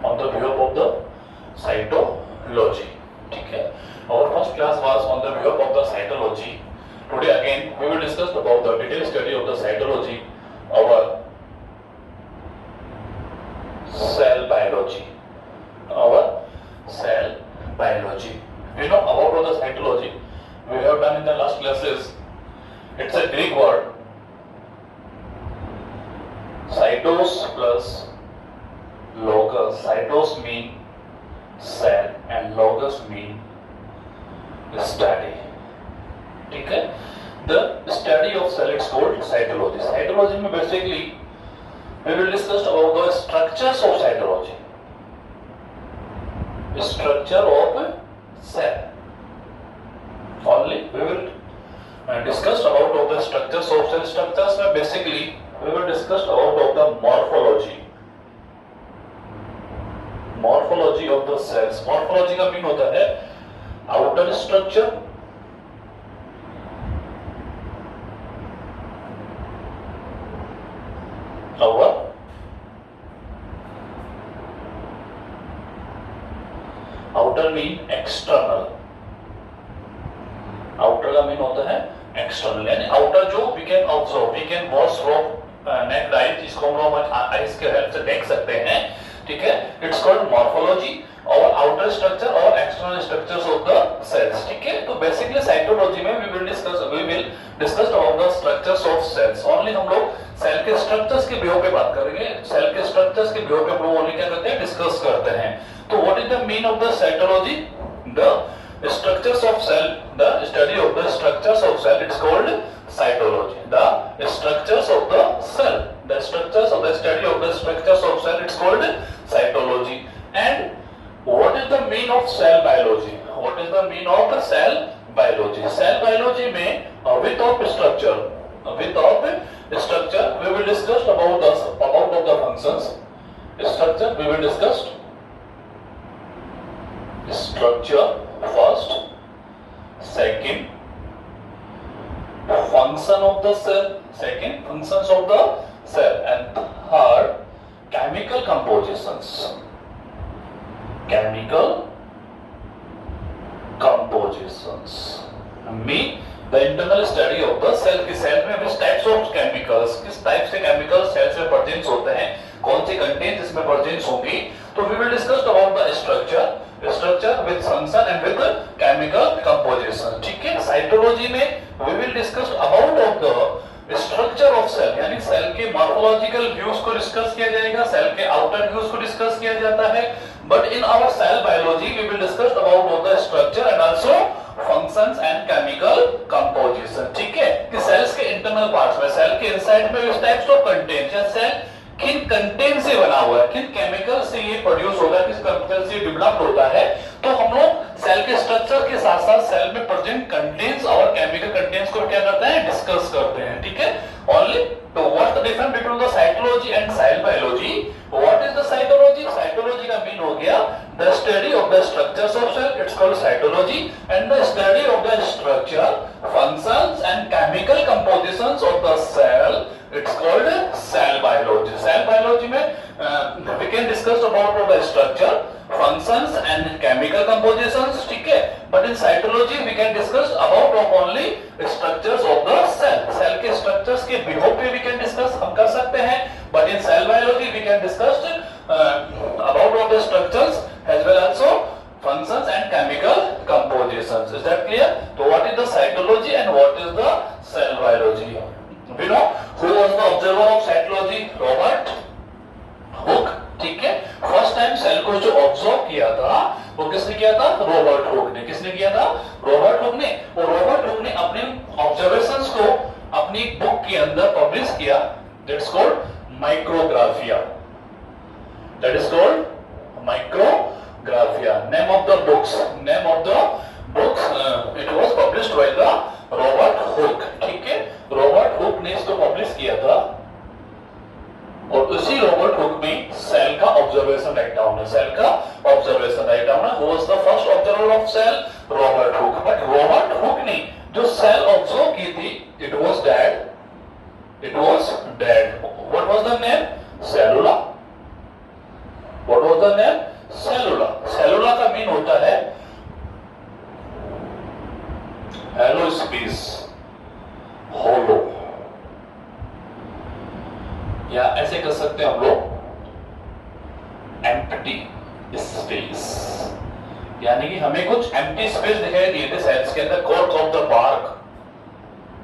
on the view of the cytology. ठीक है, our first class was on the view of the cytology. Today again we will discuss about the detailed study of the cytology, our cell biology. Our cell biology. You know about the cytology we have done in the last classes. It's a Greek word. Cytos plus logos. Cytos mean cell and logos mean study. ठीक है, the study of cell is called cytology. Cytology में basically we will discuss about the structures of cytology. The structure of cell. Only we will discuss about of the structures of cell. Structures में basically we will discuss about of the morphology. Morphology of the cells. Morphology का mean होता है outer structure, our outer mean external. outer का mean होता है external, यानी outer जो we can observe, we can watch from naked eye, जिसको हम लोग आइज के हेल्प से देख सकते हैं. ठीक है, इट्स कॉल्ड मॉर्फोलॉजी और आउटर स्ट्रक्चर और external structures of the cells. ठीक है, तो बेसिकली साइटोलॉजी में we will discuss about the structures of cells. Only हम लोग सेल के स्ट्रक्चर्स के व्यू पे बात करेंगे. सेल के स्ट्रक्चर्स के व्यू पे हम लोग ओनली क्या करते हैं, डिस्कस करते हैं. तो what is the mean of the cytology? The structures of cell, the study of the structures of cell, it's called cytology. The structures of the cell, the structures of the study of the structures of cell, it's called cytology. And what is the mean of cell biology? What is the mean of cell biology? Cell biology में with of structure, we will discuss about the functions. Structure we will discuss structure first, second function of the cell, second functions of the cell, and third chemical compositions. Chemical compositions mean the internal study of the cell. की cell में which types of chemicals, किस type से chemicals cell से present होते हैं, कौन C content इसमें present होंगी. तो we will discuss about the structure with function and with chemical composition. ठीक है, साइटोलॉजी में we will discuss about of the structure of cell, यानी सेल के मॉर्फोलॉजिकल व्यूज को डिस्कस किया जाएगा, सेल के आउटर व्यूज को डिस्कस किया जाता है. But in our cell biology we will discuss about of the structure and also functions and chemical composition. ठीक है, कि सेल्स के इंटरनल पार्ट्स में, सेल के इनसाइड में which types of content, या सेल किन कंटेंट से बना हुआ है, किन केमिकल से ये प्रोड्यूस होता है, किस केमिकल से डेवलप होता है. तो हम लोग सेल के स्ट्रक्चर के साथ साथ सेल में प्रेजेंट कंटेंट्स और केमिकल कंटेंट्स को क्या करते हैं, डिस्कस करते हैं. ठीक है, ओनली तो what the difference between the cytology and cell biology? What is the cytology? Cytology का मीन हो गया the study of the structures of cell, it's called cytology. And the study of the structure, functions and chemical compositions of the cell, it's called cell biology. Cell biology में we can discuss about the structure, functions and chemical compositions. ठीक है, but in cytology we can discuss about only structures of the cell. Cell के structures के view पे we can discuss, हम कर सकते हैं. But in cell biology we can discuss about the structures as well also functions and chemical compositions. Is that clear? So what is the cytology and what is the cell biology? We know who was the observer of cytology? Robert Hooke. ठीक है, first time cell को जो observe किया था वो किसने किया था? रॉबर्ट हुक ने. किसने किया था? रॉबर्ट हुक ने. और रॉबर्ट हुक ने अपने ऑब्जर्वेशंस को अपनी बुक के अंदर पब्लिश किया. That's called Micrographia. That is called Micrographia. Name of the books, it was published by the Robert Hooke. ठीक है, रॉबर्ट हुक ने इसको पब्लिश किया था और उसी रॉबर्ट हुक में सेल का ऑब्जर्वेशन राइट डाउन है. सेल का ऑब्जर्वेशन राइट डाउन है. Who was the first observer of cell? Robert Hooke. But Robert Hooke ने जो सेल ऑब्जर्व की थी, it was dead. It was dead. What was the name? Cellula. What was the name? Cellula. Cellula का mean होता है hello space, होलो, या ऐसे कर सकते हैं हम लोग एम्प्टी स्पेस, यानी कि हमें कुछ एम्प्टी स्पेस दिखाई दिए थे सेल्स के अंदर। Cork of the bark,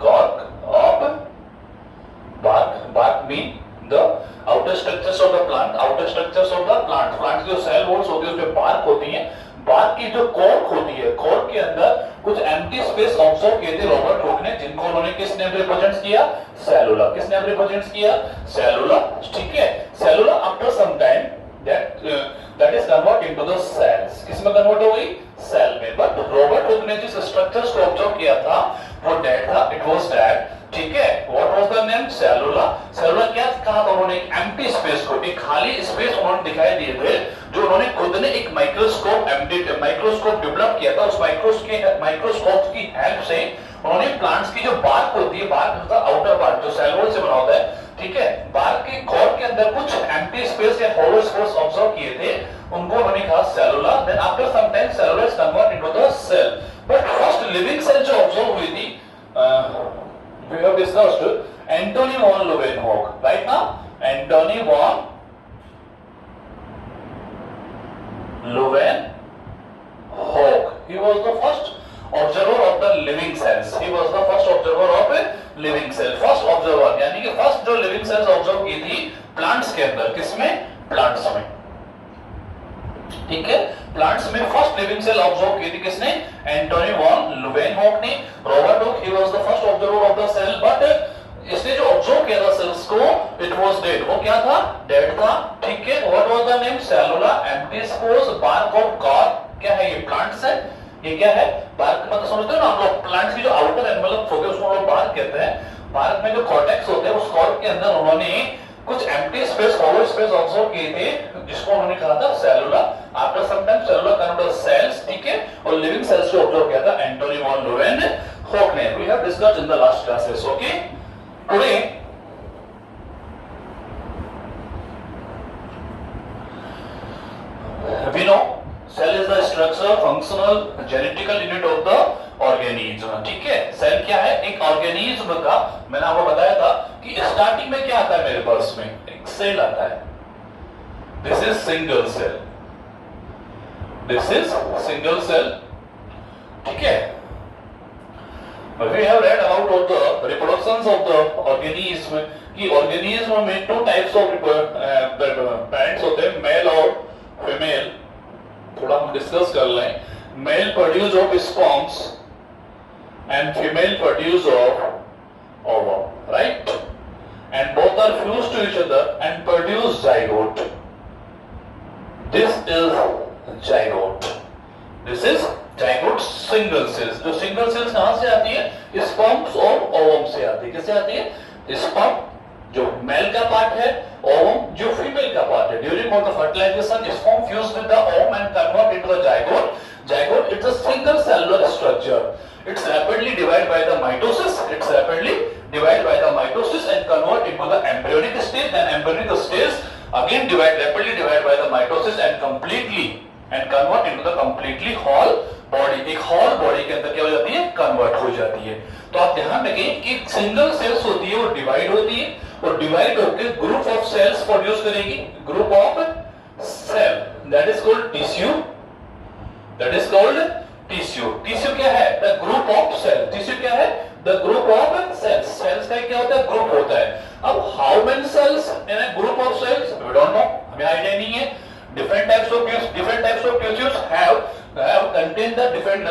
cork of bark, bark mean the outer structures of the plant, outer structures of the plant, plant की जो सेल वॉल्स होती है उसमें बार्क होती है, बार्क की जो कॉर्क होती है, कॉर्क के अंदर कुछ एम्प्टी स्पेस ऑब्जर्व किए थे रॉबर्ट हुक ने, जिनको उन्होंने किस नेम रिप्रेजेंट किया? सेलुला। किस नेम रिप्रेजेंट किया? सेलुला। ठीक है, cellula after some time that is convert into the cells, किसमें कन्वर्ट हो गई? सेल में। बट रॉबर्ट हुक ने जिस स्ट्रक्चर्स को ऑब्जर्व किया था वो डेड था, इट वाज डेड। ठीक है, what was the name? Cellula. सेलुला क्या कहा था उन्होंने? एक एम्प्टी स्पेस को, एक खाली स्पेस उन्होंने दिखाई दिए थे, जो उन्होंने खुद ने एक माइक्रोस्कोप डेवलप किया था। उस माइक्रोस्कोप की हेल्प से उन्होंने प्लांट्स की जो बार्क होती है, बार्क होता है आउटर पार्ट जो सेल वॉल से बना होता है, ठीक है, बार्क के कोर के अंदर कुछ एम्प्टी स्पेस या होलो स्पेस ऑब्जर्व किए थे, उनको उन्होंने कहा cellula. Then after some time cellula is convert into the cell. But first living cell जो ऑब्जर्व हुई थी, we have discussed Anthony von Leeuwenhoek, right now Anthony von Leeuwenhoek, he was the first observer of the living cells, he was the first observer of a living cell, first observer, यानी कि first जो living cells observe की थी plants के अंदर, किसमें? Plants में। ठीक है, प्लांट्स में फर्स्ट लिविंग सेल ऑब्जर्व की थी किसने? एंटोनी वॉन लुवेनहोक ने। Robert Hooke, he was the first observer of the cell, but इसने जो ऑब्जर्व किया था सेल्स को, इट वाज डेड, वो क्या था? डेड था। ठीक है, what was the name? Cellula. Empty space, bark of cork, क्या है ये? प्लांट्स है। ये क्या है? बार्क मतलब समझते हो ना आप लोग, प्लांट्स की जो आउटर एनवेलप होते हैं उसको हम लोग बार्क कहते हैं। बार्क में जो कॉर्टेक्स होते हैं, उस कॉर्क के अंदर उन्होंने कुछ empty space, hollow space observe किए थे, जिसको उन्होंने कहा था cellula. After some time cellula convert cells, ठीक है, और लिविंग सेल्स को ऑब्जर्व किया था एंटोनी वॉन लुवेनहोक ने। We have discussed in the last classes, okay. Today we know cell is the structure, functional, genetical unit of the organism। ठीक है, cell क्या है? एक ऑर्गेनिज्म का, मैंने आपको बताया था कि स्टार्टिंग में क्या आता है मेरे पास में? एक सेल आता है। This is single cell, this is single cell. ठीक है, we have read about the reproductions of the organism, कि organism में two types of parents होते हैं, मेल और फीमेल। थोड़ा हम डिस्कस कर लें। Male produce of sperms and female produce of ovum, right? And both are fused to each other and produce zygote. This is zygote, this is zygote single cells. जो single cells कहां से आती है? Sperms और ovum से आती है। किससे आती है? स्पर्म जो मेल का पार्ट है, ओवम जो फीमेल का पार्ट है। During the fertilisation sperm fuse with the ovum and convert into the zygote. Zygote it's a single cellular structure. It's rapidly divide by the mitosis, it's rapidly divide by the mitosis and convert into the embryonic stage, and embryonic stage again rapidly divide by the mitosis and convert into the completely whole body। एक whole body के अंदर क्या हो जाती है? Convert हो जाती है। तो आप ध्यान रखें कि सिंगल सेल्स होती है वो डिवाइड होती है, और डिवाइड होकर ग्रुप ऑफ सेल्स प्रोड्यूस करेगी, group of cell, that is called tissue, that is called tissue. Tissue क्या है? The group of cell. Tissue क्या है? The group of cells. Cells का क्या होता है? ग्रुप होता है। अब how many cells in a group of cells? We don't know, हमें आईडिया नहीं है। different types of tissues have contain the different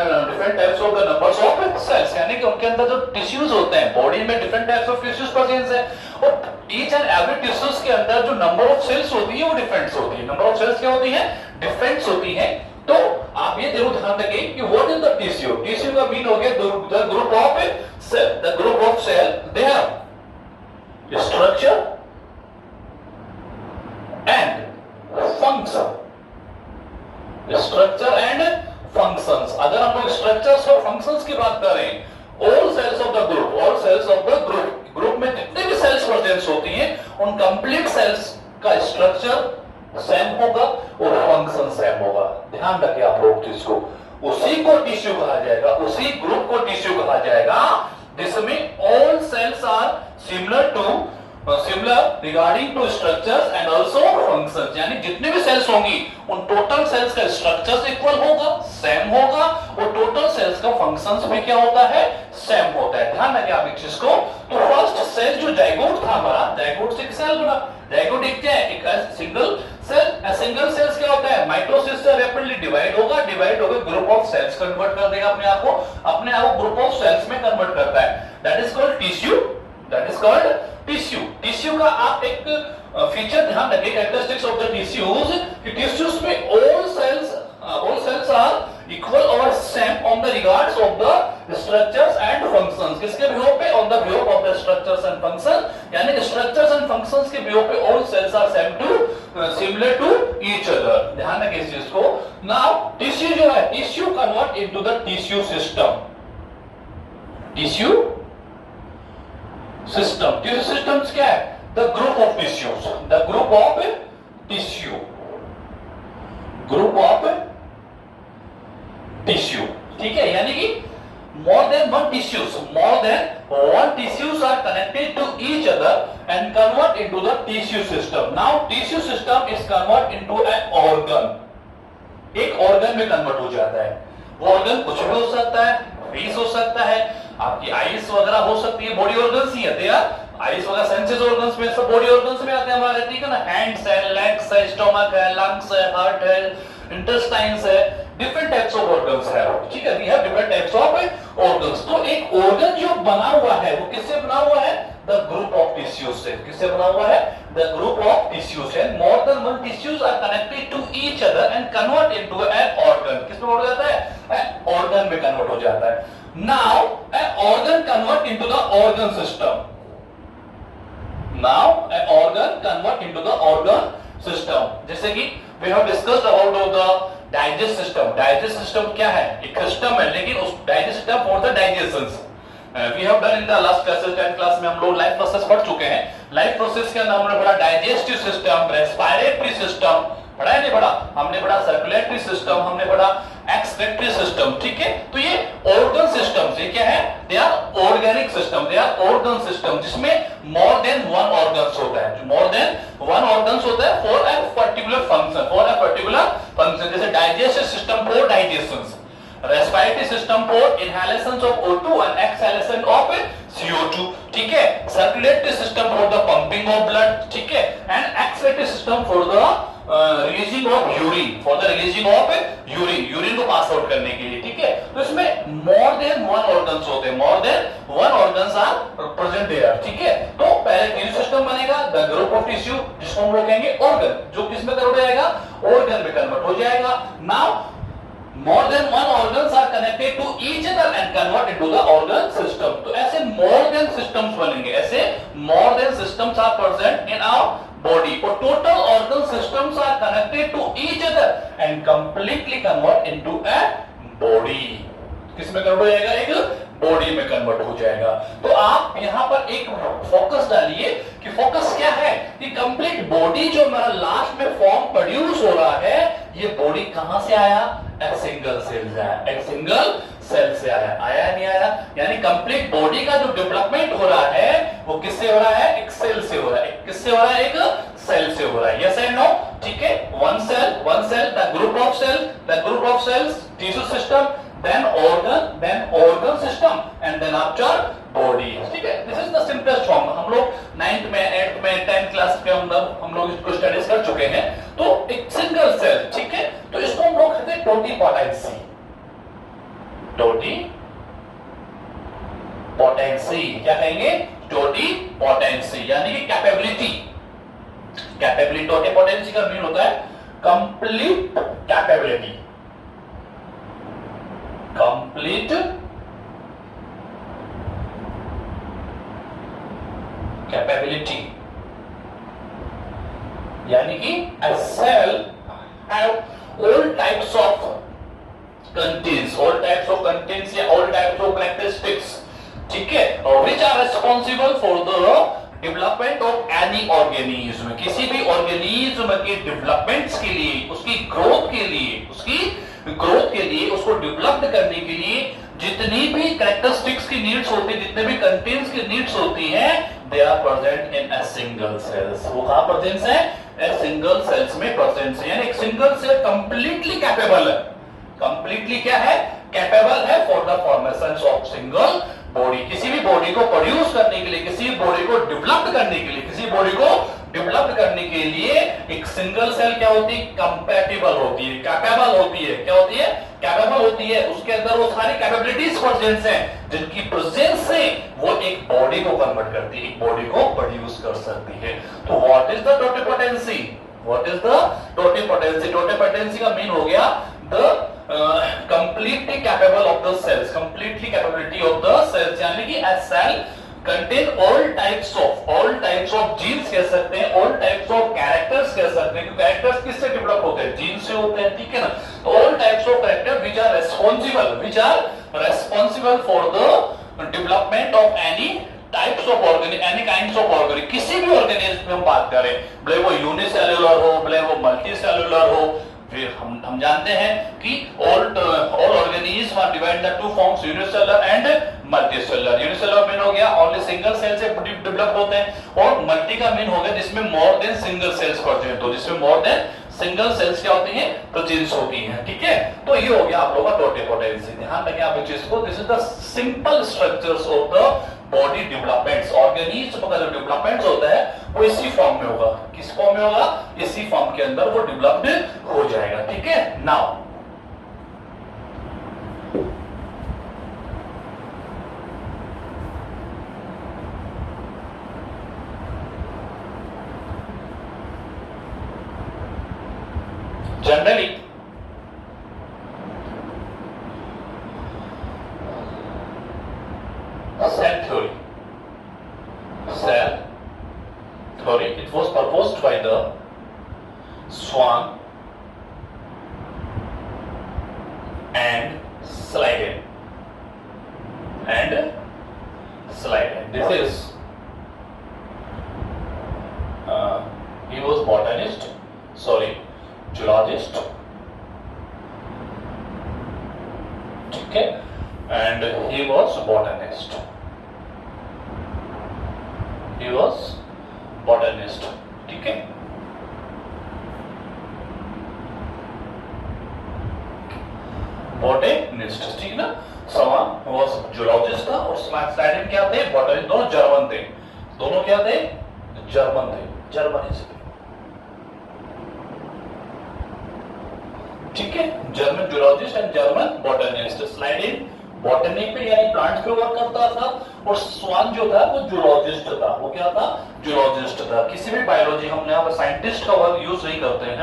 types of the numbers of cells, यानी कि उनके अंदर जो टिश्यूज होते हैं बॉडी में different types of tissues present है, और each and every tissues के अंदर जो नंबर ऑफ सेल्स होती है वो डिफरेंट होती है। नंबर ऑफ सेल्स क्या होती है? डिफरेंट होती है। तो आप ये जरूर ध्यान रखें कि what is the tissue. Tissue का मीन हो गया the group of cell. The group of cell they have structure and function, structure and functions. अगर हम लोग स्ट्रक्चर्स और फंक्शंस की बात करें, all cells of the group, all cells of the group, group में जितने भी सेल्स प्रेजेंट होती हैं उन कंप्लीट सेल्स का स्ट्रक्चर सेम होगा और फंक्शन सेम होगा। ध्यान रखिए आप लोग इसको, उसी को टिश्यू कहा जाएगा, उसी ग्रुप को टिश्यू कहा जाएगा जिसमें all cells are similar regarding to structures and also functions, यानी जितने भी सेल्स होंगी उन टोटल सेल्स का स्ट्रक्चर्स इक्वल होगा, सेम होगा, और टोटल सेल्स का फंक्शंस भी क्या होता है, सेम होता है। ध्यान रखिए आप इस चीज को। तो फर्स्ट सेल जो जाइगोट था हमारा, जाइगोट से एक सेल बना। जाइगोट एक क्या है, एक सिंगल सेल। सिंगल सेल्स क्या होता है, माइटोसिस से रैपिडली डिवाइड होगा, डिवाइड होकर ग्रुप ऑफ सेल्स कन्वर्ट कर देगा अपने आप को ग्रुप ऑफ सेल्स में कन्वर्ट करता है। That is called tissue, that is called tissue. Tissue का आप एक फीचर ध्यान रखिए, कैरेक्टरिस्टिक्स ऑफ द टिश्यूज, कि टिश्यूज में ऑल सेल्स आर इक्वल और same on the regards of the structures and functions. किसके बेसिस पे, on the basis of the structures and function, यानी स्ट्रक्चर्स एंड फंक्शंस के basis पे all cells are similar to each other. ध्यान रखिए इस चीज को। नाउ टिश्यू जो है, tissue convert into the tissue system. Tissue systems क्या है, the group of tissues, the group of tissue, group of tissue, ठीक है। यानी कि more than one tissues are connected to each other and convert into the tissue system. Now tissue system is convert into an organ, एक organ में convert हो जाता है। वो organ कुछ भी हो सकता है, फेस हो सकता है, आपकी आईज वगैरह हो सकती है, बॉडी ऑर्गन्स ही है यार, आईज वगैरह सेंसेस ऑर्गन्स में, सब बॉडी ऑर्गन्स में आते हैं हमारे, ठीक है ना। हैंड्स है, लेग्स है, स्टमक है, लंग्स है, हार्ट है, इंटेस्टाइन्स है, डिफरेंट टाइप्स ऑफ ऑर्गन्स है, ठीक है। We have different types of organs. तो एक ऑर्गन जो बना हुआ है वो किससे बना हुआ है, द ग्रुप ऑफ टिश्यूज से। किससे बना हुआ है, द ग्रुप ऑफ टिश्यूज है। More than one tissues are connected to each other and convert into an organ. किसमें हो जाता है, ऑर्गन में कन्वर्ट हो जाता है। Now an organ convert into the organ system. Now an organ convert into the organ system. जैसे कि we have discussed about the digest system. Digest system क्या है, एक सिस्टम है, लेकिन उस digest system for the digestions. We have done in the last classes, 10th class में हम लोग लाइफ प्रोसेस पढ़ चुके हैं। लाइफ प्रोसेस के अंदर हमने पढ़ा डाइजेस्टिव सिस्टम, रेस्पिरेटरी सिस्टम, पढ़ा है नहीं पढ़ा, हमने पढ़ा सर्कुलेटरी सिस्टम, हमने पढ़ा एक्सक्रीटरी सिस्टम, ठीक है। तो ये ऑर्गन सिस्टम्स, ये क्या है, they are organic system, they are organ system, जिसमें मोर देन वन ऑर्गन्स होता है, मोर देन वन ऑर्गन्स होता है for a particular function, for a particular function. जैसे digestive system for digestions, respiratory system for inhalation of O2 and exhalation of CO2, ठीक है। Circulatory system for the pumping of blood, ठीक है। And excretory system for the releasing of urine, for the releasing of urine को pass out करने के लिए, ठीक है। तो इसमें मोर देन वन ऑर्गन्स होते हैं, more than one organs are present there, ठीक है। तो पहले टिश्यू सिस्टम बनेगा, द ग्रुप ऑफ टिश्यू, जिसको हम लोग कहेंगे ऑर्गन, जो किस में कन्वर्ट हो जाएगा, ऑर्गन में कन्वर्ट हो जाएगा। Now more than one organs are connected to each other and convert into the organ system. तो ऐसे more than systems बनेंगे, ऐसे more than systems are present in our body, और total organ systems are connected to each other and completely convert into a body. किसमें convert हो जाएगा, एक body में कन्वर्ट हो जाएगा। तो आप यहाँ पर एक फोकस डालिए कि फोकस क्या है, कि कंप्लीट बॉडी जो हमारा लास्ट में फॉर्म प्रोड्यूस हो रहा है, ये बॉडी कहां से आया, एक सिंगल सेल से आया, एक सिंगल सेल से आया, आया नहीं आया। यानी कंप्लीट बॉडी का जो डेवलपमेंट हो रहा है वो किससे हो रहा है, एक सेल से हो रहा है। किससे हो रहा है, एक सेल से हो रहा है। यस एंड नो, ठीक है। One cell, the group of cells, tissue system, then organ system and then after body, ठीक है। this is the simplest form। हम लोग 9th में, 8th में, 10th क्लास पे हम लोग इसको स्टडीज कर चुके हैं। तो एक सिंगल सेल, ठीक है। तो इसको हम लोग कहते हैं टोटीपोटेंसी, टोटीपोटेंसी क्या कहेंगे, टोटीपोटेंसी, यानी कि कैपेबिलिटी। टोटीपोटेंसी का मीन होता है कंप्लीट कैपेबिलिटी, कंप्लीट कैपेबिलिटी, यानी कि a cell have all types of contents, all types of contents या all types of characteristics, ठीक है, which are responsible for the development of any organism, किसी भी ऑर्गेनिज्म के डेवलपमेंट्स के लिए, उसकी ग्रोथ के लिए, उसको डेवलप्ड करने के लिए जितनी भी कैरेक्टरिस्टिक्स की नीड्स होती है, जितने भी कंटेंट्स की नीड्स होती हैं, they are present in a single cells. वो कहां प्रेजेंट है? ए सिंगल सेल्स में प्रेजेंट है। यानी एक सिंगल सेल कंप्लीटली कैपेबल है, कंप्लीटली क्या है? कैपेबल है for the formation of single body. किसी भी बॉडी को प्रोड्यूस करने के लिए, किसी बॉडी को डेवलप करने के लिए, किसी बॉडी को डेवलप करने के लिए एक सिंगल सेल क्या होती है? कंपैटिबल होती है, कैपेबल होती है। क्या होती है? कैपेबल होती है। उसके अंदर वो सारी कैपेबिलिटीज प्रेजेंट हैं, जिनकी प्रेजेंस से वो एक बॉडी को कन्वर्ट करती है, एक बॉडी को प्रोड्यूस कर सकती है। तो what is the totipotency? What is the totipotency? Totipotency का मीन हो गया the completely capable of the cells, completely capability of the cells, यानी कि a cell contain all types of genes कह सकते हैं, all types of characters कह सकते हैं। कैरेक्टर्स किससे डेवलप होते हैं? जीन से होते हैं, ठीक है ना? all types of character which are responsible for the development of any types of organic, any kinds of organic, किसी भी ऑर्गेनिज्म में हम बात करें, भले वो यूनिसेल्युलर हो, भले वो मल्टीसेल्युलर हो। फिर हम जानते हैं कि all organism are divided in two forms, unicellular and multicellular. Unicellular mean हो गया ओनली सिंगल सेल से डेवलप होते हैं, और मल्टी का मीन हो गया जिसमें more than single cells present हो, जिसमें मोर देन सिंगल सेल्स क्या होती हैं? प्रेजेंस होती हैं, ठीक है? तो ये हो गया आप लोगों का टोटिपोटेंसी। ध्यान रखें आप इस चीज को, this is the simple structures of the body developments. Organism का जो डेवलपमेंट्स होता है वो इसी फॉर्म में होगा। किस फॉर्म में होगा? इसी फॉर्म के अंदर वो डेवलप्ड हो जाएगा, ठीक है? Now generally cell theory, it was proposed by the Swan and Sliden. This is he was botanist, zoologist, okay, and he was botanist. ठीक है? बोटेनिस्ट, ठीक ना? सवान वाज जूलॉजिस्ट था और स्लाइडन क्या थे? बोटेनिस्ट। दोनों जर्मन थे, दोनों क्या थे? जर्मन थे, जर्मनी से, ठीक है? German zoologist and German botanist. स्लाइडन botany पे यानी प्लांट्स पे वर्क करता था, और स्वान जो था वो जूलॉजिस्ट था। वो क्या था? जूलॉजिस्ट था। किसी भी बायोलॉजी, हमने यहाँ पर साइंटिस्ट का वर्ड यूज नहीं करते हैं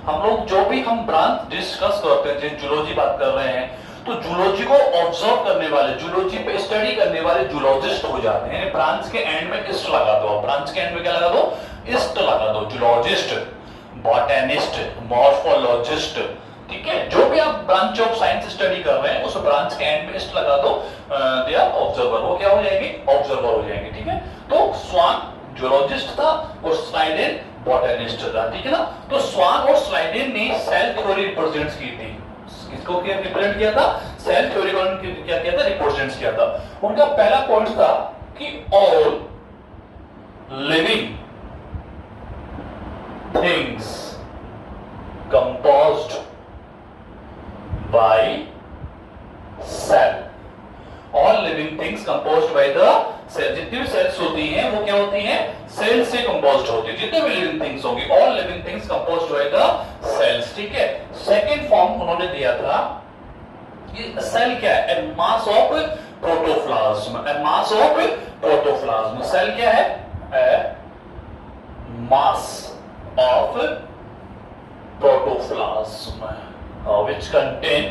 हम लोग जो भी हम ब्रांच डिस्कस करते हैं, जूलॉजी बात कर रहे हैं, तो जूलॉजी को ऑब्जर्व करने वाले, जूलॉजी पे स्टडी करने वाले जूलॉजिस्ट हो जाते हैं। ब्रांच के एंड में इस्ट लगा दो, ब्रांच के एंड में क्या लगा दो? इस्ट लगा दो। जूलॉजिस्ट, बॉटनिस्ट, मॉर्फोलॉजिस्ट, ठीक है? जो भी आप ब्रांच ऑफ साइंस स्टडी कर रहे हैं उस ब्रांच के एंड में इस्ट लगा दो, दे आर ऑब्जर्वर। वो क्या हो जाएंगे? ऑब्जर्वर हो जाएंगे, ठीक है? तो स्वान जूलॉजिस्ट था और स्लाइडेन बॉटनिस्ट था, ठीक है ना? तो स्वान और स्लाइडेन ने सेल थ्योरी रिप्रेजेंट की थी। किसको क्या रिप्रेजेंट किया था? सेल थ्योरी को क्या किया था? रिप्रेजेंट किया था। उनका पहला पॉइंट था कि all living things composed by cell, all living things composed by the cell। जितनी भी सेल्स होती हैं वो क्या होती हैं? सेल से कंपोज्ड होती है। जितने भी लिविंग थिंग्स होंगी, all living things composed by the cells, ठीक है? सेकेंड फॉर्म उन्होंने दिया था कि सेल क्या है? A mass of protoplasm, a mass of protoplasm. Cell क्या है? A mass of protoplasm, which contain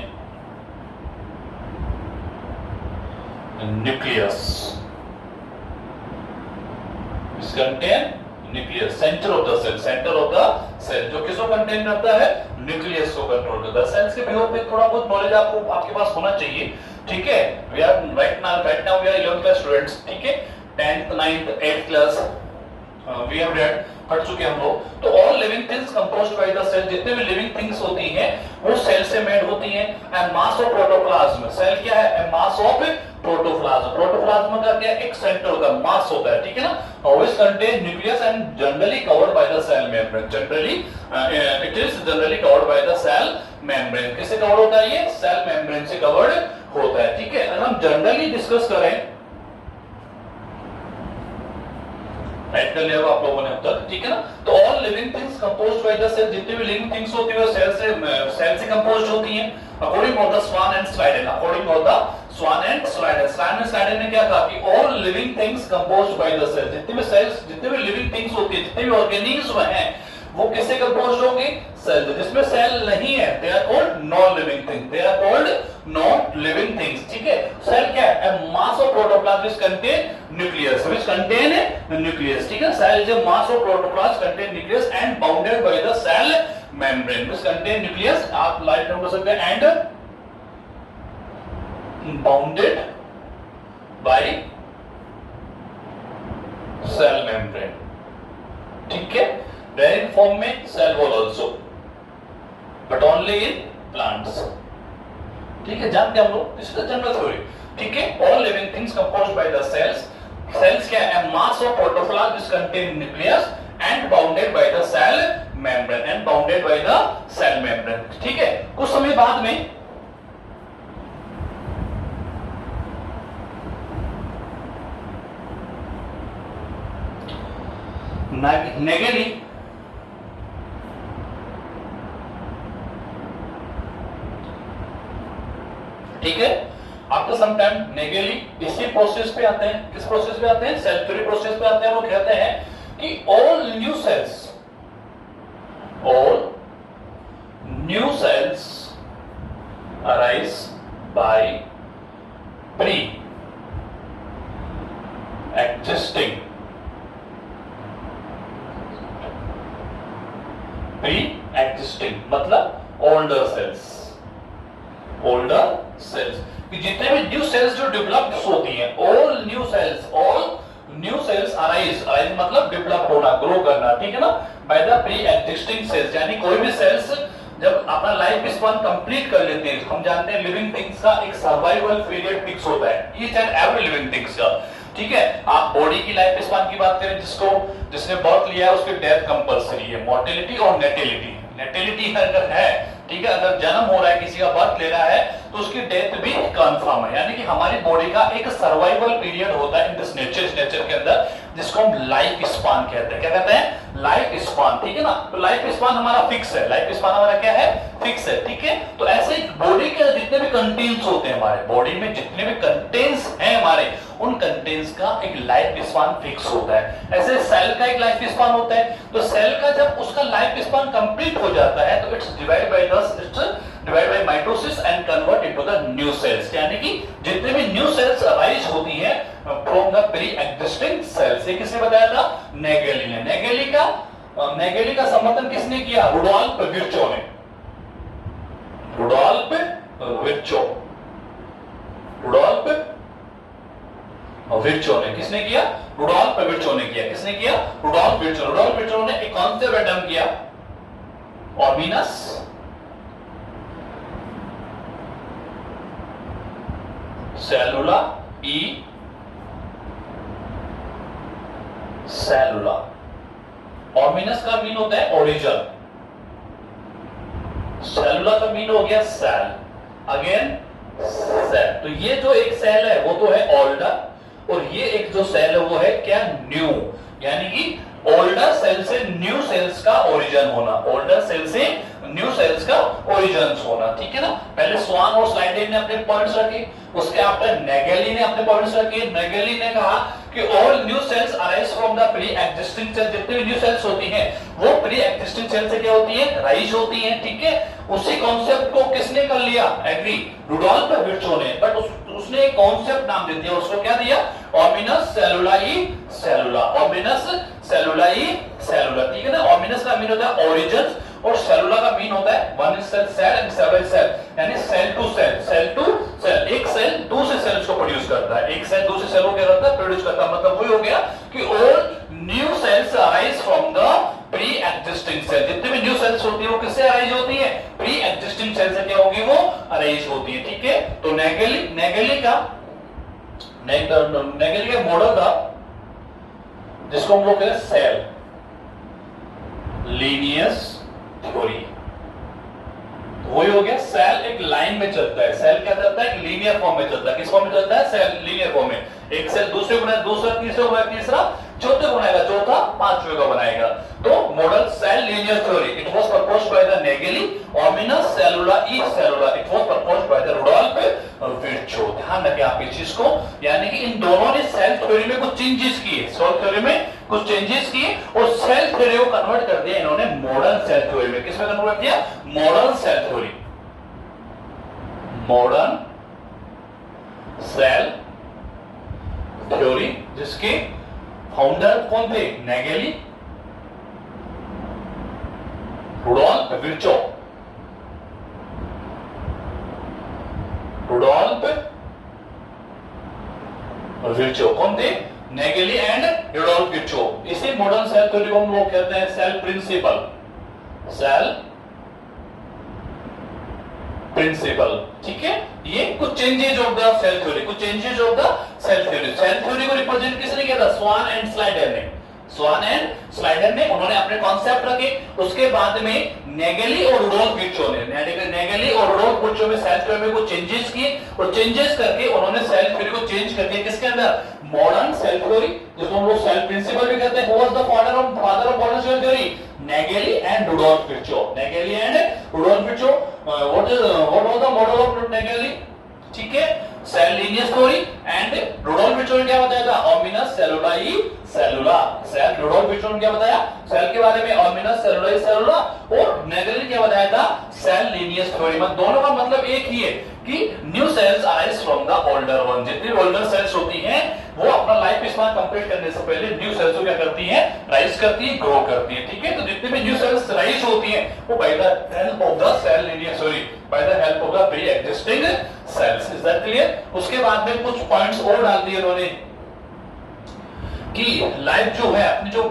nucleus, center of the cell, जो किसको कंटेन करता है? न्यूक्लियस को कंट्रोल करता है। सेल्स के बिहेवियर पे थोड़ा बहुत नॉलेज आपके पास होना चाहिए, ठीक है? We are right now we are 11th class students, ठीक है? 10th 9th 8th class we have read, पढ़ चुके हम लोग। तो all living things composed by the cell, जितने भी लिविंग थिंग्स होती हैं वो सेल से मेड होती हैं। And mass of protoplasm, cell क्या है? Mass of protoplasm. प्रोटोप्लाज्म का क्या? एक सेंटर होता है, मास होता है, ठीक है ना। Always contain nucleus and generally covered by the cell membrane. Generally it is generally covered by the cell membrane. किससे कवर होता है? ये सेल मेम्ब्रेन से कवर्ड होता है, ठीक है। अगर हम जनरली डिस्कस करें, राइट कर लिया आप लोगों ने अब तक, ठीक है ना। तो all living things composed by the cell, जितनी भी लिविंग थिंग्स होती है वो सेल से कंपोज्ड होती हैं। According to the swan and Schleiden, according to the swan and Schleiden, Schleiden ने क्या कहा कि all living things composed by the cell, जितने भी सेल्स, जितने भी लिविंग थिंग्स होती है, जितने भी ऑर्गेनिज्म हैं वो किससे कंपोज्ड होंगे? सेल। जिसमें सेल नहीं है they are called non living things, they are called non living things, ठीक है। सेल क्या है? A mass of protoplasm which contain nucleus, which contain nucleus, ठीक है। Cell is a mass of protoplasm contain nucleus and bounded by the cell membrane, which contain nucleus, आप light note कर सकते हैं, and bounded by cell membrane, ठीक है। Rare form में cell wall also, but only in plants, ठीक है। जानते हैं हम लोग, this is the general theory, ठीक है। All living things composed by the cells, cells क्या है? Mass of protoplasm which contain nucleus and bounded by the cell membrane, and bounded by the cell membrane, ठीक है। कुछ समय बाद में नेगेली ठीक है। आफ्टर सम टाइम नेगेली इसी प्रोसेस पे आते हैं। किस प्रोसेस पे आते हैं? सेल थ्योरी प्रोसेस पे आते हैं। वो कहते हैं कि all new cells arise by pre existing मतलब ओल्डर सेल्स, कि जितने भी न्यू सेल्स जो डेवलप होती हैं, ऑल न्यू सेल्स अराइज मतलब डेवलप होना, ग्रो करना, ठीक है ना, by the pre existing sales. यानी कोई भी सेल्स जब अपना लाइफ स्पान कंप्लीट कर लेते हैं, हम जानते हैं लिविंग थिंग्स का एक सर्वाइवल पीरियड फिक्स होता है, each and every living things का, ठीक है। आप बॉडी की लाइफ स्पान की बात करें, जिसने बर्थ लिया है उसकी डेथ कंपल्सरी है। मोर्टेलिटी और नेटेलिटी अगर है, ठीक है, अगर जन्म हो रहा है, किसी का बर्थ ले रहा है, तो उसकी डेथ भी कंफर्म है। यानी कि हमारी बॉडी का एक सर्वाइवल पीरियड होता है इन दिस नेचर के अंदर, जिसको हम लाइफ स्पान कहते हैं। क्या कहते हैं? लाइफ स्पान, ठीक है ना। तो लाइफ स्पान हमारा फिक्स है, लाइफ स्पान हमारा क्या है? फिक्स है, ठीक है। तो ऐसे बॉडी के जितने भी कंटेंट्स होते हैं, हमारे बॉडी में जितने भी कंटेंट्स हैं हमारे, उन कंटेंट्स का एक लाइफ स्पान फिक्स होता है। ऐसे सेल का एक लाइफ स्पान होता है। तो सेल का जब उसका लाइफ स्पान कंप्लीट हो जाता है तो it's divide by mitosis and convert into the new sales. यानी कि जितने भी न्यू सेल्स अराइज होती हैं from the pre existing sales. ये किसने बताया था? नेगेली ने। नेगेली का समर्थन किसने किया? रुडोल्फ विर्चो ने। रुडोल्फ विर्चो ने किसने किया? रुडोल्फ विर्चो ने किया। किसने किया? रुडोल्फ विर्चो ने एक कॉन्सेप्ट अडॉप्ट किया, ऑर्बिनस सेलुला सेलुला। ऑर्बिनस का मीन होता है ओरिजिन, सेलुला का मीन हो गया सेल, अगेन सेल। तो ये जो एक सेल है वो तो है ओल्डर, और ये एक जो सेल है वो है क्या? न्यू। यानी कि ओल्डर सेल से न्यू सेल्स का ओरिजिन होना, ओल्डर सेल से न्यू सेल्स का ओरिजिन होना, ठीक है ना। पहले स्वान और स्लाइडेन ने अपने पॉइंट्स रखे, उसके आफ्टर नेगेली ने अपने पॉइंट्स रखे। नेगेली ने कहा कि all new cells arise from the pre existing cell. जितनी भी न्यू सेल्स होती हैं वो प्री एग्जिस्टिंग सेल से क्या होती है? राइज होती हैं, ठीक है। उसी कॉन्सेप्ट को किसने कर लिया? एग्री, रुडोल्फ विर्चो ने। बट उसने एक कॉन्सेप्ट नाम दे दिया, उसको क्या दिया? ऑर्बिनस सेलुलाई सेलुला। ऑर्बिनस सेलुलाई सेलुला, ठीक है ना। ऑर्बिनस का मीन होता है ओरिजिन, और सेलुला का मीन होता है one cell cell and several cell, यानी cell to cell, cell to cell, एक सेल दूसरे सेल्स को प्रोड्यूस करता है, एक सेल दूसरे सेल को क्या करता है, प्रोड्यूस करता है। मतलब वही हो गया कि all new cells arise from the pre existing cell. जितने भी न्यू सेल्स होती है वो किससे अराइज होती है, प्री एग्जिस्टिंग सेल से क्या होगी, वो अराइज होती है। ठीक है, तो नेगेली का मॉडल था जिसको हम लोग कहते हैं सेल लीनियस थ्योरी। वही हो गया, सेल एक लाइन में चलता है, सेल क्या चलता है, एक लीनियर फॉर्म में चलता है। किस फॉर्म में चलता है, सेल लीनियर फॉर्म में। एक सेल दूसरे को बनाएगा, दूसरा तीसरे को बनाएगा, तीसरा चौथे को बनाएगा, चौथा पांचवे को बनाएगा। तो model cell linear theory, it was proposed by the Naegeli, omnis cellula e cellula, it was proposed by the Rudolf Virchow. ध्यान रखें आप इस चीज को, यानी कि इन दोनों ने सेल थ्योरी में कुछ चेंजेस किए, सेल थ्योरी में कुछ चेंजेस किए और सेल थ्योरी को कन्वर्ट कर दिया इन्होंने मॉडर्न सेल थ्योरी में। किसमें कन्वर्ट किया, modern cell theory, modern cell theory, जिसके फाउंडर कौन थे, नेगेली, रुडोल्फ विर्चो। रुडोल्फ विर्चो कौन थे, नेगेली एंड रुडोल्फ विर्चो। इसी मॉडर्न सेल थ्योरी को हम लोग कहते हैं सेल प्रिंसिपल, सेल प्रिंसिपल। ठीक है, ये कुछ changes of the cell theory, कुछ changes of the cell theory. Cell theory को रिप्रेजेंट किसने किया था, स्वान एंड स्लाइडर ने, स्वान एंड स्लाइडर ने, उन्होंने अपने कॉन्सेप्ट रखे। उसके बाद में नेगेली और रुडोल्फ विर्चो ने, नेगेली और रुडोल्फ विर्चो में सेल थ्योरी में कुछ चेंजेस किए और चेंजेस करके उन्होंने सेल थ्योरी को चेंज कर दिया। किसके अंदर, मॉडर्न सेल थ्योरी, जिसको हम लोग सेल प्रिंसिपल भी कहते हैं। Who was the father of modern cell theory, Naegeli and Rudolf Virchow, Naegeli and Rudolf Virchow. What was the model of Naegeli, ठीक है, cell Linnaeus theory, and Rudolf Virchow ने क्या बताया था, omnis cellulae cellula. Cell Rudolf Virchow ने क्या बताया, cell के बारे में ऑमिनस सेलुलाई सेलुला, और नेगेली ने क्या बताया था, सेल लीनियस थ्योरी। मतलब दोनों का मतलब एक ही है कि new cells arise from the older one. जितनी ओल्डर सेल्स होती हैं वो अपना लाइफ स्पैन कंप्लीट करने से पहले न्यू सेल्स को क्या करती हैं, राइज करती हैं, ग्रो करती हैं। ठीक है, तो जितनी भी न्यू सेल्स राइज होती हैं वो by the help of the cell Linnaeus theory, by the help of the pre existing cells. Is that clear. उसके बाद में कुछ पॉइंट्स और डाल दिए उन्होंने कि लाइफ जो है अपनी, जो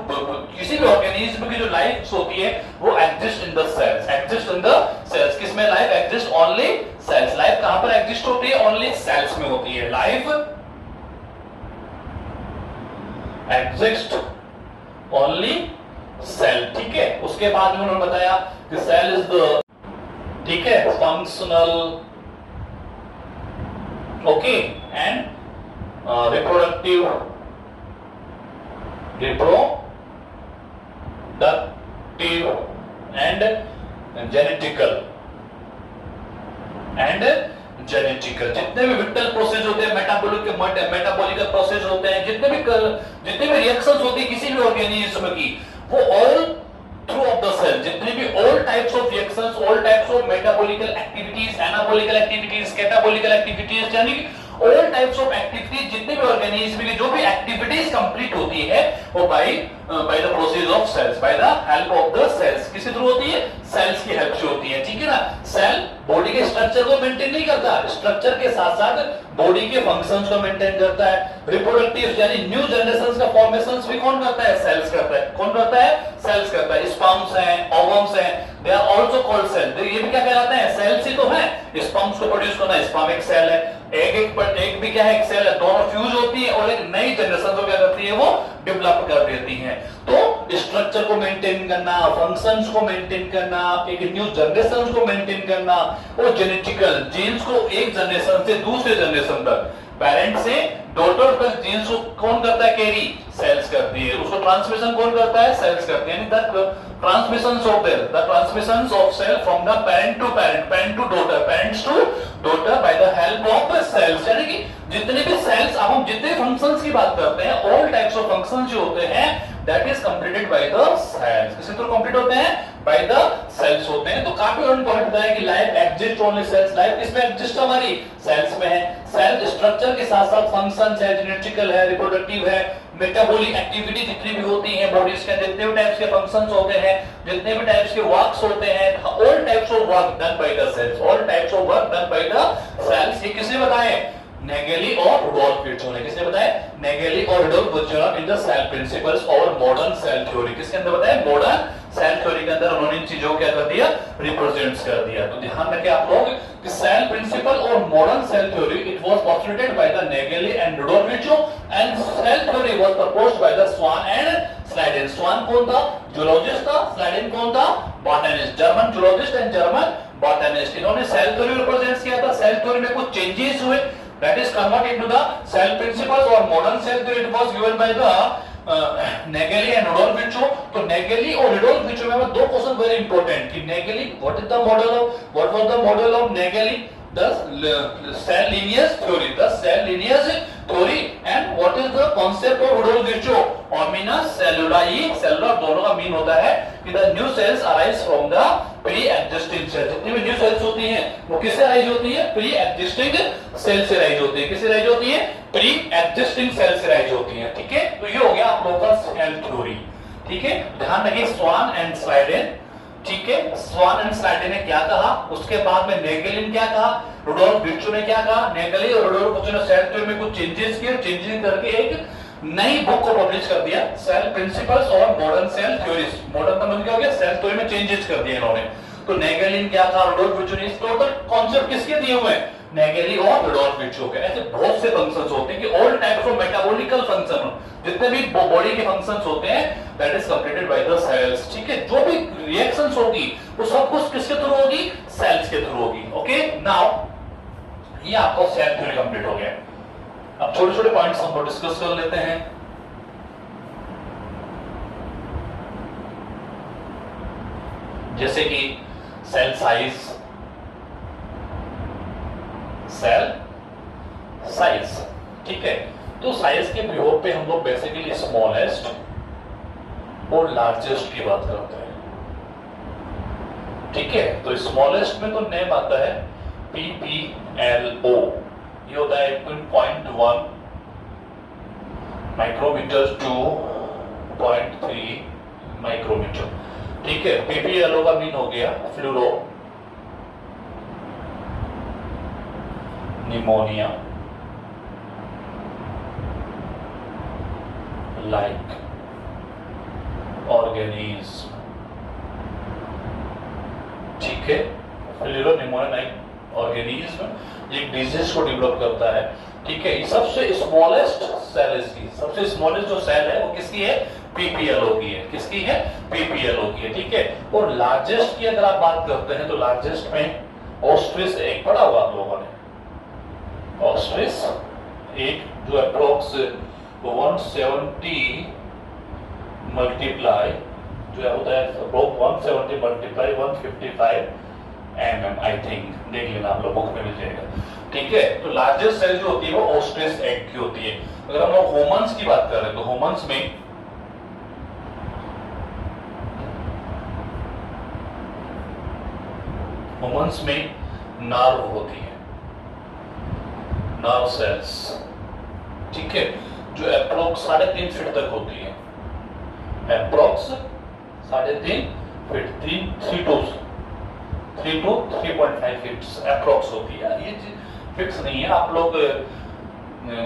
किसी भी ऑर्गेनिज्म की जो लाइफ होती है वो exist in the cells, exist in the cells. किसमें life exist, only cells. Life कहां पर एग्जिस्ट होती है, ओनली सेल्स में होती है। Life exist only cell. ठीक है, उसके बाद में उन्होंने बताया कि सेल इज द, ठीक है, functional, okay, and reproductive and genetical जितने भी विटल प्रोसेस होते हैं, मेटाबॉलिकल प्रोसेस होते हैं, जितने भी रिएक्शंस होती है किसी भी ऑर्गेनिज्म की, वो all through of the cell, जितने भी all types of reactions, all types of metabolical activities, anabolical activities, catabolical activities, यानी ऑल टाइप्स ऑफ एक्टिविटीज, जितने भी ऑर्गेनिज्म की जो भी एक्टिविटीज कंप्लीट होती है वो by the process of cells, by the help of the cells. किसी थ्रू होती है, सेल्स की हेल्प से होती है। ठीक है ना, सेल बॉडी के स्ट्रक्चर को मेंटेन नहीं करता, स्ट्रक्चर के साथ साथ बॉडी के फंक्शंस को मेंटेन करता है। रिप्रोडक्टिव यानी न्यू जनरेशंस का फॉर्मेशंस भी कौन करता है, सेल्स करता है। कौन करता है, सेल्स करता है। स्पर्म्स हैं, ओवम्स हैं, they are also called cell. ये भी क्या कहलाते हैं, सेल्स ही तो है। स्पर्म्स को प्रोड्यूस करना, स्पर्म एक सेल है, एक भी क्या है, एक सेल है। दोनों फ्यूज होती है और एक नई जनरेशन को क्या करती है, वो डेवलप कर देती है। तो स्ट्रक्चर को मेंटेन करना, फंक्शंस को मेंटेन करना, एक न्यू जनरेशन को मेंटेन करना, और जेनेटिकल जीन्स को एक जनरेशन से दूसरे जनरेशन तक, पेरेंट से डॉटर तक जीन्स को कौन करता है, कैरी, सेल्स करती है। उसको ट्रांसमिशन कौन करता है, सेल्स करती है। यानी the transmission of cell from the parent to parent, parent to daughter, parents to daughter by the help of cells. यानी कि जितने भी सेल्स, अब हम जितने फंक्शंस की बात करते हैं, ऑल टाइप्स ऑफ फंक्शंस जो होते हैं that is completed by the cells. किसके थ्रू कंप्लीट होते हैं, बाय द सेल्स होते हैं। तो काफी इम्पोर्टेंट है कि life exist only cells. Life किसमें एग्जिस्ट, हमारी सेल्स में है। सेल स्ट्रक्चर के साथ साथ फंक्शंस है, जेनेटिकल है, रिप्रोडक्टिव है, मेटाबॉलिक एक्टिविटी जितनी भी होती है बॉडीज के, जितने भी टाइप्स के फंक्शंस होते हैं, जितने भी टाइप्स के वर्क्स होते हैं, all types of work done by the cells, all types of work done by the cells. ये किसने बताए, नेगेली और रुडोल्फ विर्चो ने, किसने बताया? नेगेली और Rudolf Virchow in the cell principles और मॉडर्न सेल थ्योरी, किसके अंदर बताया? मॉडर्न सेल थ्योरी के अंदर उन्होंने इन चीजों को क्या कर दिया? रिप्रेजेंट्स कर दिया। तो ध्यान रखें आप लोग कि सेल प्रिंसिपल और modern cell theory it was postulated by the Naegeli and Rudolf Virchow and cell theory was proposed by the swan and Schleiden. Schwann कौन था? जूलॉजिस्ट था। स्लाइडेन कौन था? Botanist, German zoologist and German botanist. इन्होंने cell theory represent किया था। Cell theory में कुछ चेंजेस हुए, that is converted into the cell principles or modern cell theory. It was given by the Nageli and Rudolf Virchow. तो Nageli और Rudolf Virchow में दो क्वेश्चन वेरी इंपॉर्टेंट कि Nageli what is the model of, what was the model of Nageli? The cell lineage theory, the cell lineage theory, and what is the concept of Rudolf Virchow? Omina celluli, cellular दोनों का mean होता है कि the new cells arise from the pre-existing cells। जितनी भी new sales होती हैं वो किससे राइज होती है? प्री-एक्जिस्टिंग सेल से राइज होती है। किससे राइज होती है? प्री-एक्जिस्टिंग सेल से राइज होती है। ठीक है, तो ये हो गया आप लोगों का सेल थ्योरी। ठीक है, ध्यान रखिए स्वान एंड स्लाइडेन। ठीक है, स्वान एंड स्लाइडेन ने क्या कहा, उसके बाद में नेगेली ने क्या कहा, रुडोल्फ विर्चो ने क्या कहा। नेगेली और रुडोल्फ विर्चो ने सेल थ्योरी में कुछ चेंजेस किए, चेंजिंग करके एक नई बुक को पब्लिश कर दिया, सेल प्रिंसिपल्स और मॉडर्न सेल थ्योरीज। मॉडर्न का मतलब क्या हो गया? सेल थ्योरी में चेंजेस कर दिए इन्होंने। तो नेगेली ने क्या कहा, रुडोल्फ विर्चो ने। इस टोटल कॉन्सेप्ट किसके दिए हुए हैं? नेगेली और रुडोल्फ विर्चो के। ऐसे बहुत से फंक्शंस होते हैं कि all types of metabolical function, जितने भी बॉडी के फंक्शंस होते हैं that is completed by the cells. ठीक है, जो भी रिएक्शंस होगी वो सब कुछ किसके थ्रू होगी? सेल्स के थ्रू होगी। ओके, नाउ ये आपका सेल थ्योरी कंप्लीट हो गया। अब छोटे छोटे पॉइंट्स हम डिस्कस कर लेते हैं। जैसे कि सेल साइज, सेल साइज। ठीक है, तो साइज के प्रयोग पे हम लोग बेसिकली स्मॉलेस्ट और लार्जेस्ट की बात करते हैं। ठीक है, तो स्मॉलेस्ट में तो नेम आता है PPLO, ये होता है 0.1 माइक्रोमीटर टू 0.3 माइक्रोमीटर। ठीक है, PPLO का मीन हो गया फ्लूरो निमोनिया लाइक ऑर्गेनिज्म। ठीक है, फ्लूरो निमोनिया लाइक ऑर्गेनिज्म एक डिजीज को डेवलप करता है। ठीक है, सबसे स्मॉलेस्ट सेल इसकी, सबसे स्मॉलेस्ट जो सेल है वो किसकी है? PPLO की है। किसकी है? PPLO की है। ठीक है, और लार्जेस्ट की अगर आप बात करते हैं तो लार्जेस्ट में ऑस्ट्रिच एग पढ़ा होगा आप लोगों ने। ऑस्ट्रिच एग जो अप्रोक्स 170 मल्टीप्लाई जो होता है 170 मल्टीप्लाई 155 mm आई थिंक, देख लेना आप लोग बुक में मिल जाएगा। ठीक है, तो लार्जेस्ट सेल जो होती है वो ऑस्ट्रिच एग की होती है। अगर हम लोग ह्यूमंस की बात कर रहे हैं तो ह्यूमंस में नर्व होती है, नर्व सेल्स। ठीक है, जो अप्रोक्स 3.5 फीट तक होती है, approx 3.5 feet, 3 to 3.5 feet approx होती है। ये फिक्स नहीं है, आप लोग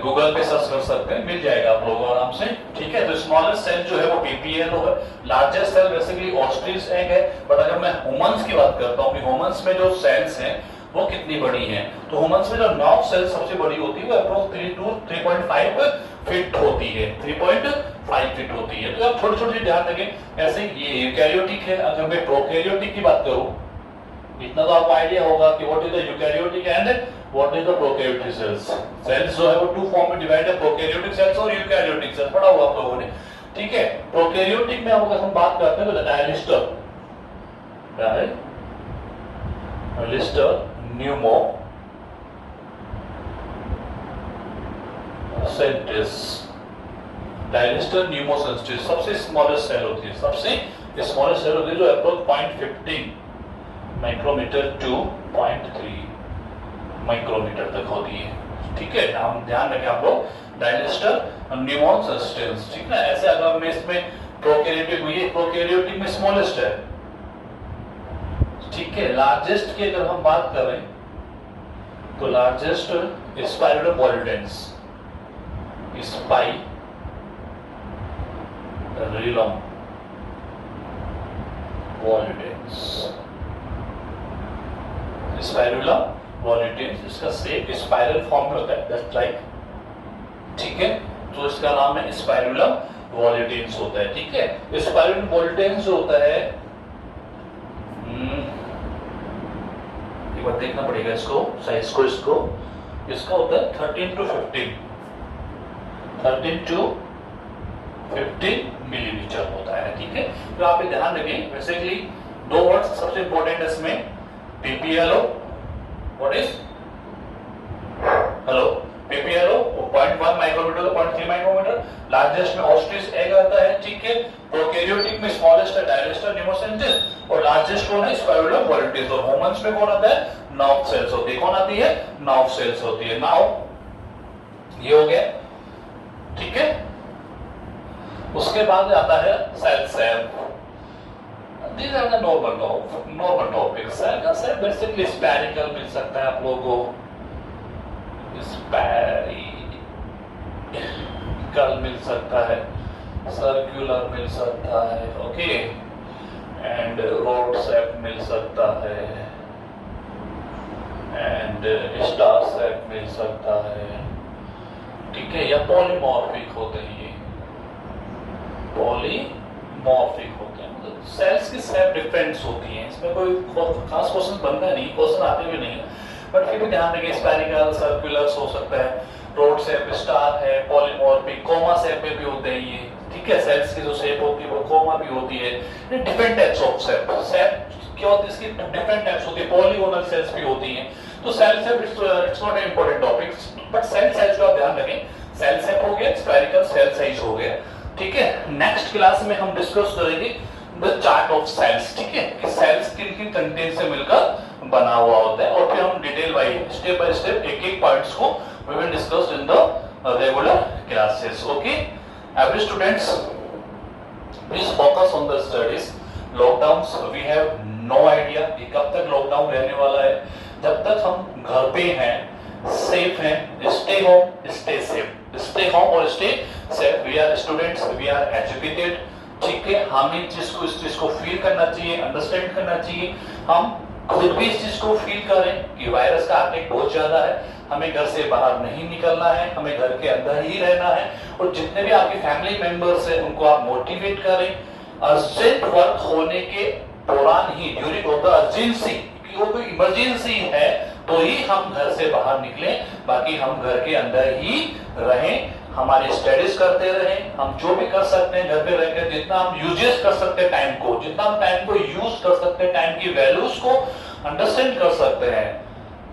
गूगल पे सर्च कर सकते हैं, मिल जाएगा आप लोगों को आराम से। ठीक है, तो स्मॉलेस्ट सेल जो है वो PPLO है। Largest cell basically ostrich egg है। बट अगर मैं ह्यूमंस की बात करता हूँ कि ह्यूमंस में जो सेल्स हैं वो कितनी बड़ी हैं, तो ह्यूमंस में जो नर्व सेल सबसे बड़ी होती है वो अप्रोक्स 3 to 3.5 फीट होती है, 3.5 फीट होती है। तो आप छोटे छोटे ध्यान रखें। ऐसे ये यूकैरियोटिक है। अगर मैं प्रोकैरियोटिक की बात करूं, इतना तो आपको आइडिया होगा कि what is the eukaryotic and what is the prokaryotic cells. Cells जो है वो 2 फॉर्म में डिवाइड है, प्रोकैरियोटिक सेल्स और यूकैरियोटिक सेल्स। पढ़ा हुआ आप लोगों ने। ठीक है, प्रोकैरियोटिक में अगर हम बात करते हैं तो डायलिस्टर, डायलिस्टर न्यूमो सेंटिस, डायलिस्टर न्यूमोसेंटिस सबसे स्मॉलेस्ट सेल होती है। सबसे स्मॉलेस्ट सेल होती है जो अप्रोक्स 0.15 माइक्रोमीटर टू 0.3 माइक्रोमीटर तक होती है। ठीक है, हम ध्यान रखें आप लोग, डायलिस्टर न्यूमोसेंटिस। ठीक है, ऐसे अगर मैं इसमें प्रोकैरियोटिक हुई, प्रोकैरियोटिक में स्मॉलेस्ट है। ठीक है, लार्जेस्ट की अगर हम बात करें तो लार्जेस्ट स्पाइरुलम वॉलिडेंस, स्पाइरुलम वॉलिडेंस, स्पाइरुलम वॉलिडेंस, इसका शेप स्पाइरल फॉर्म में होता है, जस्ट लाइक, ठीक है। तो इसका नाम है स्पाइरुलम वॉलिडेंस होता है, ठीक है। स्पाइरुलम वॉलिडेंस होता है, एक बार देखना पड़ेगा इसको, साइज को, इसका होता है 13 to 15 मिलीमीटर होता है, ठीक है। तो आप ध्यान रखें, बेसिकली दो वर्ड्स सबसे इंपॉर्टेंट है इसमें, PPLO, what is hello, PPLO 0.1 micrometer to 0.3 micrometer, largest में ऑस्ट्रिच एग आता है, ठीक है। प्रोकैरियोटिक में स्मॉलेस्ट है डायरेस्टर न्यूमोसेंटिस, और लार्जेस्ट कौन है, स्पाइरुलम वॉलिडेंस। और ह्यूमंस में कौन आता है, नर्व सेल्स होती है, कौन आती है, नर्व सेल्स होती है। नाउ ये हो गया, ठीक है। उसके बाद आता है cell cell, these are the normal topics। Cell का सेल बेसिकली स्पेरिकल मिल सकता है आप लोगों को, स्पेरिकल मिल सकता है, सर्कुलर मिल सकता है, ओके, एंड रोड शेप मिल सकता है, एंड स्टार शेप मिल सकता है, ठीक है। या पॉलीमॉर्फिक होते हैं, ये पॉलीमॉर्फिक होते हैं, मतलब सेल्स की शेप डिफरेंट होती है, इसमें कोई खास क्वेश्चन बनता नहीं, क्वेश्चन आते भी नहीं है, बट फिर भी ध्यान रखिए, स्पेरिकल, सर्कुलर हो सकता है, रोड शेप, स्टार है, पॉलीमॉर्फिक, कोमा शेप में भी होते हैं ये, ठीक है। सेल्स की जो शेप होती है वो कोमा भी होती है, डिफरेंट टाइप्स ऑफ शेप, क्या होती है इसकी, डिफरेंट टाइप्स होती है, पॉलीगोनल सेल्स भी होती हैं। तो cell shape it's not important topic, but cell size का ध्यान रखें, सेल शेप हो गया, स्पेरिकल सेल साइज हो गया, ठीक है। नेक्स्ट क्लास में हम डिस्कस करेंगे द चार्ट ऑफ सेल्स, ठीक है, कि सेल्स किन किन कंटेंट से मिलकर बना हुआ होता है, और फिर हम detail wise step by step एक एक पॉइंट्स को we will discuss in the regular classes, okay. Every students please focus on the studies. Lockdowns we have no idea कि कब तक लॉकडाउन रहने वाला है, जब तक हम घर पे हैं, सेफ हैं, stay home stay safe, stay home और stay safe. We are students, we are educated, ठीक है। हमें इस चीज को फील करना चाहिए, अंडरस्टैंड करना चाहिए, हम खुद भी इस चीज को फील करें कि वायरस का अटैक बहुत ज्यादा है, हमें घर से बाहर नहीं निकलना है, हमें घर के अंदर ही रहना है, और जितने भी आपके फैमिली मेंबर्स हैं उनको आप मोटिवेट करें, अर्जेंट वर्क होने के दौरान ही, ड्यूरिंग ऑफ द अर्जेंसी, कि वो कोई इमरजेंसी है तो ही हम घर से बाहर निकलें, बाकी हम घर के अंदर ही रहें, हमारी स्टडीज करते रहें, हम जो भी कर सकते हैं घर पे रहकर, जितना हम यूजेस कर सकते हैं टाइम को, जितना हम टाइम को यूज कर सकते हैं, टाइम की वैल्यूज को अंडरस्टैंड कर सकते हैं,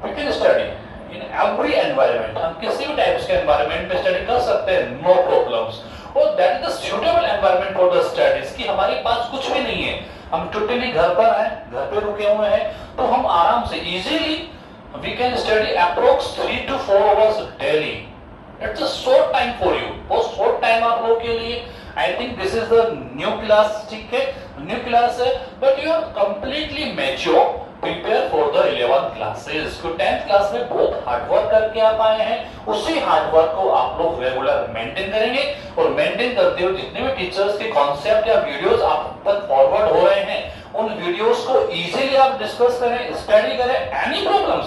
we can study in every environment, हम किसी भी टाइप्स के एनवायरनमेंट में स्टडी कर सकते हैं, नो प्रॉब्लम्स, और that is the suitable environment for the studies, कि हमारे पास कुछ भी नहीं है, हम टोटली घर पर हैं, घर पे रुके हुए हैं, तो हम आराम से easily we can study approx 3 to 4 hours daily. It's a short time for you, बहुत short time आप लोगों के लिए। I think this is the new class, ठीक है, new class है, but you are completely mature, prepare for the 11th classes। तो 10th class में बहुत हार्ड वर्क करके आप आए हैं, उसी हार्ड वर्क को आप लोग रेगुलर मेंटेन करेंगे, और मेंटेन करते हुए जितने भी टीचर्स के कॉन्सेप्ट या वीडियोस आप तक फॉरवर्ड हो रहे हैं, उन वीडियोस को इजीली आप डिस्कस करें, स्टडी करें। एनी प्रॉब्लम्स,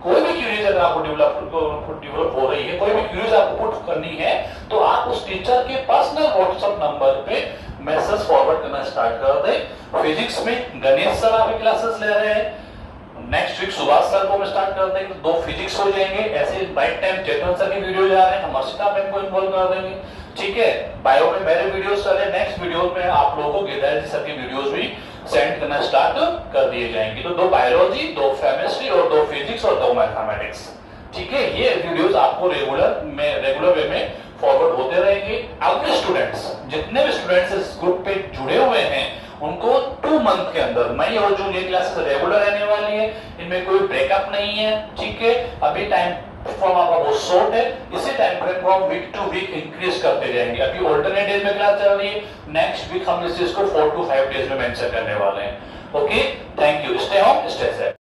कोई भी क्यूरीज अगर आपको डेवलप हो रही है, कोई भी क्यूरीज आपको पुट करनी है, तो आप उस टीचर के पर्सनल व्हाट्सएप नंबर पे मैसेज फॉरवर्ड करना स्टार्ट कर दें। फिजिक्स में गणेश सर आपके क्लासेस ले रहे हैं, नेक्स्ट वीक सुभाष सर को स्टार्ट कर देंगे, 2 फिजिक्स हो जाएंगे। ऐसे राइट टाइम चेतन सर की वीडियो जा रहे हैं, हम अर्षिता मैम को इन्वॉल्व कर देंगे, ठीक है। बायो में मेरे वीडियोस चले, नेक्स्ट वीडियो में आप लोगों को गिरधारी सर की वीडियोस भी सेंड करना स्टार्ट कर दिए जाएंगे। तो 2 बायोलॉजी, 2 केमिस्ट्री और 2 फिजिक्स और 2 मैथमेटिक्स, ठीक है। ये वीडियोस आपको रेगुलर वे में फॉरवर्ड होते रहेंगे। एवरी स्टूडेंट्स, जितने भी स्टूडेंट्स इस ग्रुप पे जुड़े हुए हैं, उनको 2 मंथ के अंदर मई और जून ये क्लासेस रेगुलर रहने वाली है, इनमें कोई ब्रेकअप नहीं है, ठीक है। अभी टाइम फ्रॉम आपका बहुत शॉर्ट है, इसी टाइम फ्रेम को हम वीक टू वीक इंक्रीज करते जाएंगे। अभी ऑल्टरनेट डेज में क्लास चल रही है, नेक्स्ट वीक हम इस चीज को 4 to 5 डेज में मेंशन करने वाले हैं, okay. Thank you, stay home stay safe.